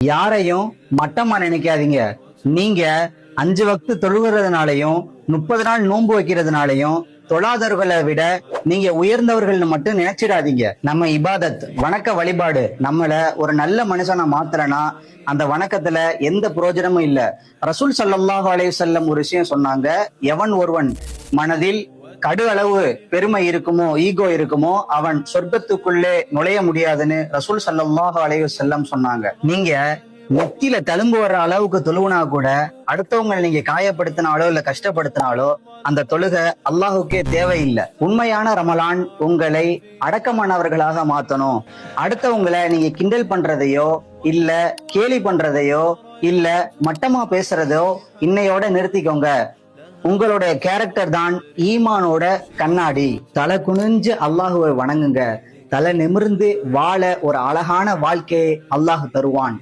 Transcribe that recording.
யாரையும் மட்டமா நினைக்காதீங்க. நீங்க 5 வக்து தொழுகிறதுனாலையும் 30 நாள் நோன்பு வைக்கிறதுனாலையும் தொழாதவர்களை விட நீங்க உயர்ந்தவர்கள்னு மட்டும் நினைச்சிடாதீங்க. நம்ம இபாதத் வணக்க வழிபாடு நம்மள ஒரு நல்ல மனுஷனா மாத்தலனா அந்த வணக்கத்துல எந்த பிரயோஜனமும் இல்ல. ரசூல் ஸல்லல்லாஹு அலைஹி வஸல்லம் ஒரு விஷயம் சொன்னாங்க, எவன் ஒருவன் மனதில் கடு அளவு பெருமை இருக்குமோ, ஈகோ இருக்குமோ, அவன் சொர்க்கத்துக்குள்ளே நுழைய முடியாதுன்னு ரசூல் ஸல்லல்லாஹு அலைஹி வஸல்லம் சொன்னாங்க. நீங்க நெத்தியில தழும்பு வர்ற அளவுக்கு தொழுவுனா கூட அடுத்தவங்களை நீங்க காயப்படுத்தினாலோ இல்ல கஷ்டப்படுத்தினாலோ அந்த தொழுகை அல்லாஹுக்கே தேவையில்லை. உண்மையான ரமலான் உங்களை அடக்கமானவர்களாக மாத்தணும். அடுத்தவங்களை நீங்க கிண்டல் பண்றதையோ இல்ல கேலி பண்றதையோ இல்ல மட்டமா பேசுறதோ இன்னையோட நிறுத்திக்கோங்க. உங்களோட கேரக்டர் தான் ஈமானோட கண்ணாடி. தலை குனிஞ்சு அல்லாஹுவை வணங்குங்க. தலை நிமிர்ந்து வாழ ஒரு அழகான வாழ்க்கையை அல்லாஹ் தருவான்.